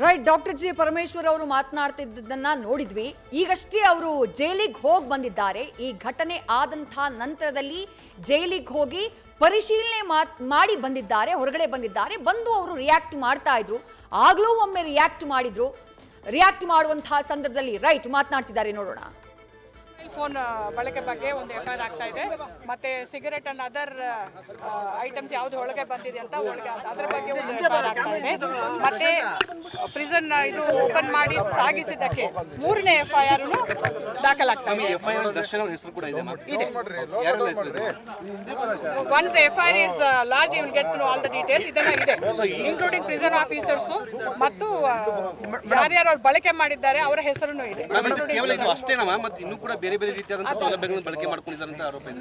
Right, doctor G Parameshwar ಅವರು ಮಾತನಾಡ್ತಿದ್ದದನ್ನ ನೋಡಿದ್ವಿ. ಈಗಷ್ಟೇ ಅವರು ಜೈಲಿಗೆ ಹೋಗಿ ಬಂದಿದ್ದಾರೆ. ಈ ಘಟನೆ ಆದಂಥ ನಂತರದಲ್ಲಿ ಜೈಲಿಗೆ ಹೋಗಿ ಪರಿಶೀಲನೆ ಮಾಡಿ ಬಂದಿದ್ದಾರೆ, ಹೊರಗಡೆ ಬಂದಿದ್ದಾರೆ. ಬಂದು ಅವರು ರಿಯಾಕ್ಟ್ ಮಾಡ್ತಾ ಇದ್ರು. ಆಗ್ಲೂ ಒಮ್ಮೆ ರಿಯಾಕ್ಟ್ ಮಾಡಿದ್ರು. ರಿಯಾಕ್ಟ್ ಮಾಡುವಂತಹ ಸಂದರ್ಭದಲ್ಲಿ ರೈಟ್ ಮಾತನಾಡ್ತಿದ್ದಾರೆ, ನೋಡೋಣ. ಫೋನ್ ಬಳಕೆ ಬಗ್ಗೆ ಒಂದು ಎಫ್ಐಆರ್ ಆಗ್ತಾ ಇದೆ. ಮತ್ತೆ ಸಿಗರೆಟ್ ಅಂಡ್ ಅದರ್ ಐಟಮ್ಸ್ ಯಾವ್ದು ಒಳಗೆ ಬಂದಿದೆ ಅಂತ ಅದರ ಬಗ್ಗೆ ಒಂದು ಎಫ್ಐಆರ್ ಆಗ್ತಾ ಇದೆ. ಮತ್ತೆ ಪ್ರಿಸನ್ ಇದು ಓಪನ್ ಮಾಡಿ ಸಾಗಿಸಿದ್ದಕ್ಕೆ 3ನೇ ಎಫ್ಐಆರ್ ದಾಖಲಾಗ್ತಾ ಇದೆ. Once the FIR is large, you will get to know all the details. ಇದೆಲ್ಲ ಇದೆ, ಇನ್ಕ್ಲೂಡಿಂಗ್ ಪ್ರಿಸನ್ ಆಫೀಸರ್ಸ್ ಮತ್ತು ಯಾರ್ಯಾರು ಅವ್ರು ಬಳಕೆ ಮಾಡಿದ್ದಾರೆ ಅವರ ಹೆಸರು ಇದೆ.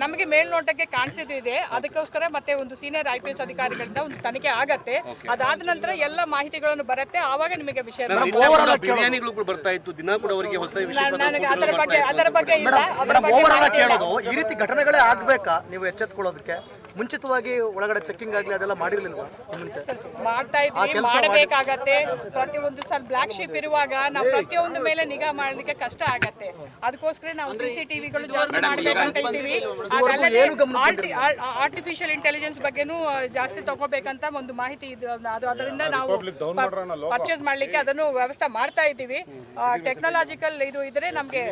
ನಮಗೆ ಮೇಲ್ನೋಟಕ್ಕೆ ಕಾಣಿಸಿದ್ದು ಇದೆ. ಅದಕ್ಕೋಸ್ಕರ ಮತ್ತೆ ಒಂದು ಸೀನಿಯರ್ IPS ಅಧಿಕಾರಿಗಳಿಂದ ಒಂದು ತನಿಖೆ ಆಗತ್ತೆ. ಅದಾದ ನಂತರ ಎಲ್ಲ ಮಾಹಿತಿಗಳನ್ನು ಬರುತ್ತೆ. ಆವಾಗ ನಿಮಗೆ ವಿಷಯ ಅದರ ಬಗ್ಗೆ ಇಲ್ಲ. ಈ ರೀತಿ ಘಟನೆಗಳೇ ಆಗ್ಬೇಕಾ? ನೀವು ಎಚ್ಚೆತ್ಕೊಳ್ಳೋದಕ್ಕೆ ಮುಂಚಿತವಾಗಿ ಒಳಗಡೆ ಚೆಕಿಂಗ್ ಆಗಲಿ ಅದೆಲ್ಲ ಮಾಡಿರ್ಲಿಲ್ವಾ? ಮಾಡ್ತಾ ಇದ್ವಿ, ಮಾಡಬೇಕಾಗತ್ತೆ. ಪ್ರತಿಯೊಂದು ಸ್ವಲ್ಪ ಬ್ಲಾಕ್ ಶೀಪ್ ಇರುವಾಗ ನಾವು ಪ್ರತಿಯೊಂದು ಮೇಲೆ ನಿಗಾ ಮಾಡಲಿಕ್ಕೆ ಕಷ್ಟ ಆಗತ್ತೆ. ಅದಕ್ಕೋಸ್ಕರ ನಾವು CCTVಗಳು ಜಾಸ್ತಿ ಮಾಡಬೇಕಂತ ಇದ್ದೀವಿ. ಅದಲ್ಲದೆ ಆರ್ಟಿಫಿಷಿಯಲ್ ಇಂಟೆಲಿಜೆನ್ಸ್ ಬಗ್ಗೆನೂ ಜಾಸ್ತಿ ತಗೋಬೇಕಂತ ಒಂದು ಮಾಹಿತಿ ಇದೆ. ಅದರಿಂದ ನಾವು ಪರ್ಚೇಸ್ ಮಾಡ್ಲಿಕ್ಕೆ ಅದನ್ನು ವ್ಯವಸ್ಥೆ ಮಾಡ್ತಾ ಇದ್ದೀವಿ. ಟೆಕ್ನಾಲಜಿಕಲ್ ಇದು ಇದ್ರೆ ನಮ್ಗೆ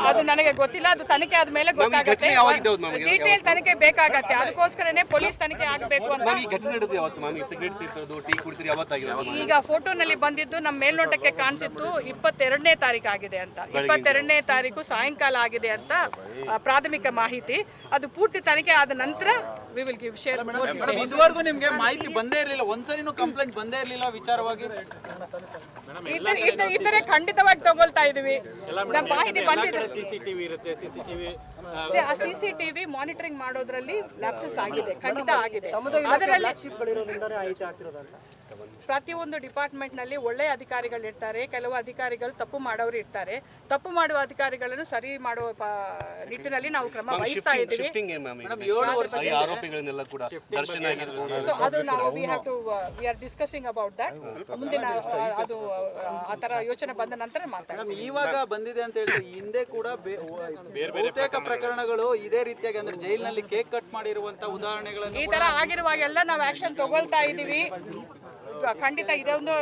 ಅದು ನನಗೆ ಗೊತ್ತಿಲ್ಲ. ಅದು ತನಿಖೆ ಆದ್ಮೇಲೆ ಗೊತ್ತಾಗುತ್ತೆ. ಡೀಟೇಲ್ ತನಿಖೆ ಬೇಕಾಗತ್ತೆ. ಅದಕ್ಕೋಸ್ಕರನೇ ಪೊಲೀಸ್ ತನಿಖೆ ಆಗಬೇಕು ಅಂತ. ಈಗ ಫೋಟೋನಲ್ಲಿ ಬಂದಿದ್ದು ನಮ್ಮ ಮೇಲ್ನೋಟಕ್ಕೆ ಕಾಣಿಸಿತ್ತು 22ನೇ ತಾರೀಕು ಆಗಿದೆ ಅಂತ. 22ನೇ ತಾರೀಕು ಸಾಯಂಕಾಲ ಆಗಿದೆ ಅಂತ ಪ್ರಾಥಮಿಕ ಮಾಹಿತಿ. ಅದು ಪೂರ್ತಿ ತನಿಖೆ ಆದ ನಂತರ ವಿ ವಿಲ್ ಗಿವ್ ಶೇರ್. ಇದುವರೆಗೂ ನಿಮ್ಗೆ ಮಾಹಿತಿ ಬಂದೇ ಇರಲಿಲ್ಲ, ಒಂದ್ಸರಿನೂ ಕಂಪ್ಲೇಂಟ್ ಬಂದೇ ಇರಲಿಲ್ಲ ವಿಚಾರವಾಗಿ? ಇತರೆ ಖಂಡಿತವಾಗಿ ತಗೊಳ್ತಾ ಇದೀವಿ. ನಮ್ಮ ಮಾಹಿತಿ ಬಂದಿದೆ. CCTV ಮಾನಿಟರಿಂಗ್ ಮಾಡೋದ್ರಲ್ಲಿ ಲ್ಯಾಪ್ಸಸ್ ಆಗಿದೆ, ಖಂಡಿತ ಆಗಿದೆ. ಅದರಲ್ಲಿ ಪ್ರತಿಯೊಂದು ಡಿಪಾರ್ಟ್ಮೆಂಟ್ ನಲ್ಲಿ ಒಳ್ಳೆಯ ಅಧಿಕಾರಿಗಳು ಇರ್ತಾರೆ, ಕೆಲವು ಅಧಿಕಾರಿಗಳು ತಪ್ಪು ಮಾಡೋರು ಇರ್ತಾರೆ. ತಪ್ಪು ಮಾಡುವ ಅಧಿಕಾರಿಗಳನ್ನು ಸರಿ ಮಾಡುವ ನಿಟ್ಟಿನಲ್ಲಿ ನಾವು ಕ್ರಮ ವಹಿಸ್ತಾ ಇದ್ದೀವಿ. ಅದು ನಾವು we are discussing about that. ಮುಂದಿನ ಅದು ಆ ತರ ಯೋಚನೆ ಬಂದ ನಂತರ ಮಾತಾಡ್ತೀವಿ. ಇವಾಗ ಬಂದಿದೆ ಅಂತ ಹೇಳಿದ್ರೆ ಹಿಂದೆ ಕೂಡ ಬಹುತೇಕ ಪ್ರಕರಣಗಳು ಇದೇ ರೀತಿಯಾಗಿ ಅಂದ್ರೆ ಜೈಲಿನಲ್ಲಿ ಕೇಕ್ ಕಟ್ ಮಾಡಿರುವಂತ ಉದಾಹರಣೆಗಳನ್ನು ಈ ತರ ಆಗಿರುವಾಗೆಲ್ಲ ನಾವು ಆಕ್ಷನ್ ತಗೊಳ್ತಾ ಇದೀವಿ. ಖಂಡಿತ ಇದೊಂದು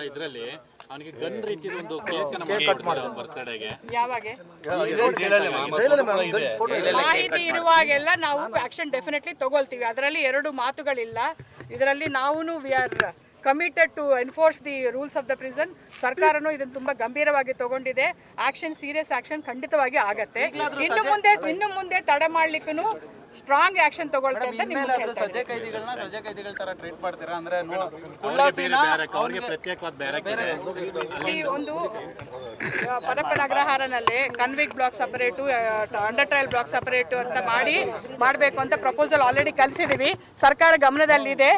ಇದರಲ್ಲಿ ಅವನಿಗೆ ಗನ್ ರೀತಿ ಒಂದು ಕೇಕ್ ಬರ್ತ್ಡೇಗೆ ಯಾವಾಗ ಮಾಹಿತಿ ಇರುವಾಗೆಲ್ಲ ನಾವು ಆಕ್ಷನ್ ಡೆಫಿನೆಟ್ಲಿ ತಗೊಳ್ತೀವಿ. ಅದರಲ್ಲಿ ಎರಡು ಮಾತುಗಳಿಲ್ಲ. ಇದರಲ್ಲಿ ನಾವು we are committed to enforce the rules of the prison. ಸರ್ಕಾರನೂ ಇದನ್ನು ತುಂಬಾ ಗಂಭೀರವಾಗಿ ತಗೊಂಡಿದೆ. ಆಕ್ಷನ್, ಸೀರಿಯಸ್ ಆಕ್ಷನ್ ಖಂಡಿತವಾಗಿ ಆಗತ್ತೆ. ಇನ್ನು ಮುಂದೆ ತಡೆ ಮಾಡ್ಲಿಕ್ಕೂ ಸ್ಟ್ರಾಂಗ್ ಆಕ್ಷನ್ ತಗೊಳ್ತೇವೆ ಅಂತ ನಿಮ್ಗೆ ಹೇಳ್ತಾ ಸಜ್ಜೆ ಕೈದಿಗಳ ತರ ಟ್ರೀಟ್ ಮಾಡ್ತೀರಾ? ಅಂದ್ರೆ ಒಂದು ಪರಪ್ಪನ ಅಗ್ರಹಾರನಲ್ಲಿ convict block separate, under trial block separate ಅಂತ ಮಾಡಬೇಕು ಅಂತ ಪ್ರಪೋಸಲ್ ಆಲ್ರೆಡಿ ಕಳಿಸಿದೀವಿ. ಸರ್ಕಾರ ಗಮನದಲ್ಲಿದೆ.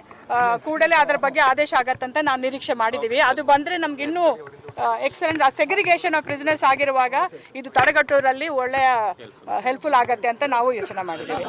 ಕೂಡಲೇ ಅದರ ಬಗ್ಗೆ ಆದೇಶ ಆಗತ್ತಂತ ನಾವು ನಿರೀಕ್ಷೆ ಮಾಡಿದೀವಿ. ಅದು ಬಂದ್ರೆ ನಮ್ಗೆ ಇನ್ನೂ ಎಕ್ಸಲೆಂಟ್ ಸೆಗ್ರಿಗೇಷನ್ ಆಫ್ ಪ್ರಿಸನರ್ಸ್ ಆಗಿರುವಾಗ ಇದು ತಡೆಗಟ್ಟೋದ್ರಲ್ಲಿ ಒಳ್ಳೆಯ ಹೆಲ್ಪ್ಫುಲ್ ಆಗತ್ತೆ ಅಂತ ನಾವು ಯೋಚನೆ ಮಾಡಿದ್ದೀವಿ.